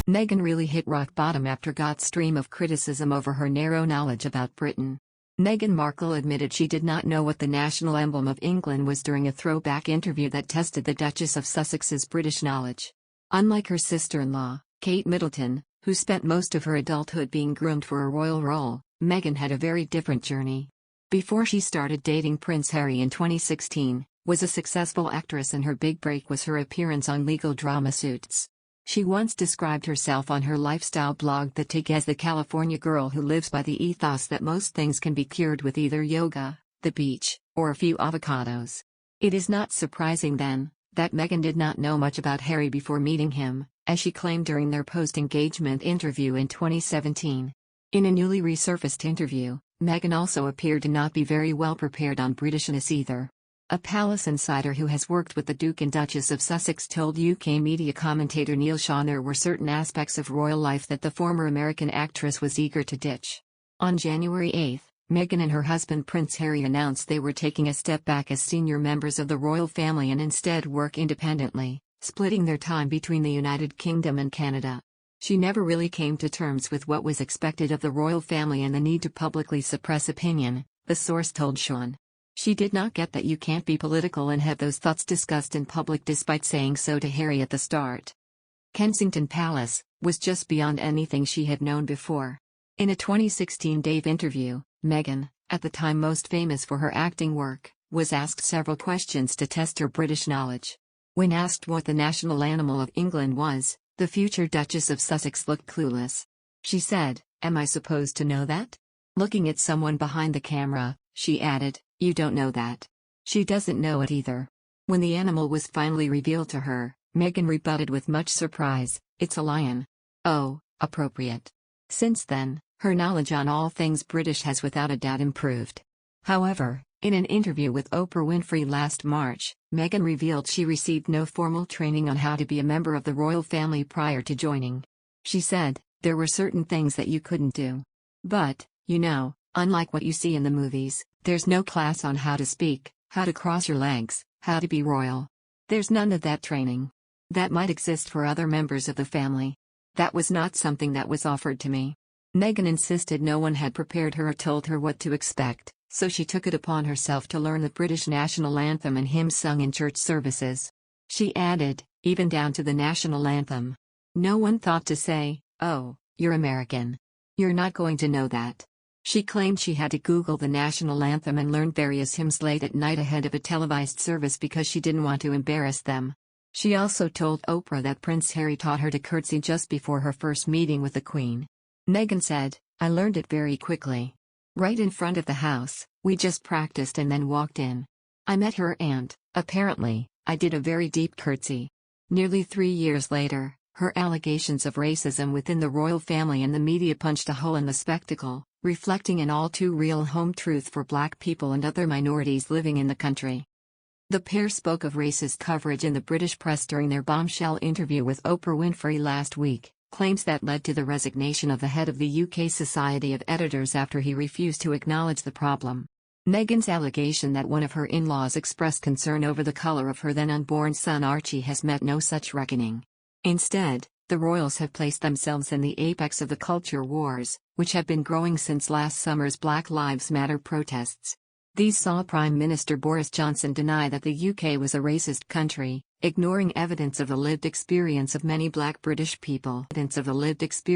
Meghan really hit rock bottom after got stream of criticism over her narrow knowledge about Britain. Meghan Markle admitted she did not know what the national emblem of England was during a throwback interview that tested the Duchess of Sussex's British knowledge. Unlike her sister-in-law, Kate Middleton, who spent most of her adulthood being groomed for a royal role, Meghan had a very different journey. Before she started dating Prince Harry in 2016, was a successful actress, and her big break was her appearance on legal drama Suits. She once described herself on her lifestyle blog The Tig as the California girl who lives by the ethos that most things can be cured with either yoga, the beach, or a few avocados. It is not surprising then, that Meghan did not know much about Harry before meeting him, as she claimed during their post-engagement interview in 2017. In a newly resurfaced interview, Meghan also appeared to not be very well prepared on Britishness either. A palace insider who has worked with the Duke and Duchess of Sussex told UK media commentator Neil Shaw there were certain aspects of royal life that the former American actress was eager to ditch. On January 8, Meghan and her husband Prince Harry announced they were taking a step back as senior members of the royal family and instead work independently, splitting their time between the United Kingdom and Canada. She never really came to terms with what was expected of the royal family and the need to publicly suppress opinion, the source told Sean. She did not get that you can't be political and have those thoughts discussed in public despite saying so to Harry at the start. Kensington Palace was just beyond anything she had known before. In a 2016 Dave interview, Meghan, at the time most famous for her acting work, was asked several questions to test her British knowledge. When asked what the national animal of England was, the future Duchess of Sussex looked clueless. She said, "Am I supposed to know that?" Looking at someone behind the camera, she added, "You don't know that." She doesn't know it either. When the animal was finally revealed to her, Meghan rebutted with much surprise, "It's a lion." Oh, appropriate. Since then, her knowledge on all things British has without a doubt improved. However, in an interview with Oprah Winfrey last March, Meghan revealed she received no formal training on how to be a member of the royal family prior to joining. She said, "There were certain things that you couldn't do. But, you know, unlike what you see in the movies, there's no class on how to speak, how to cross your legs, how to be royal. There's none of that training. That might exist for other members of the family. That was not something that was offered to me." Meghan insisted no one had prepared her or told her what to expect, so she took it upon herself to learn the British national anthem and hymns sung in church services. She added, even down to the national anthem. No one thought to say, "Oh, you're American. You're not going to know that." She claimed she had to Google the national anthem and learn various hymns late at night ahead of a televised service because she didn't want to embarrass them. She also told Oprah that Prince Harry taught her to curtsy just before her first meeting with the Queen. Meghan said, "I learned it very quickly. Right in front of the house, we just practiced and then walked in. I met her and, apparently, I did a very deep curtsy." Nearly 3 years later, her allegations of racism within the royal family and the media punched a hole in the spectacle, reflecting an all-too-real home truth for Black people and other minorities living in the country. The pair spoke of racist coverage in the British press during their bombshell interview with Oprah Winfrey last week, claims that led to the resignation of the head of the UK Society of Editors after he refused to acknowledge the problem. Meghan's allegation that one of her in-laws expressed concern over the color of her then-unborn son Archie has met no such reckoning. Instead, the royals have placed themselves in the apex of the culture wars, which have been growing since last summer's Black Lives Matter protests. These saw Prime Minister Boris Johnson deny that the UK was a racist country, ignoring evidence of the lived experience of many Black British people.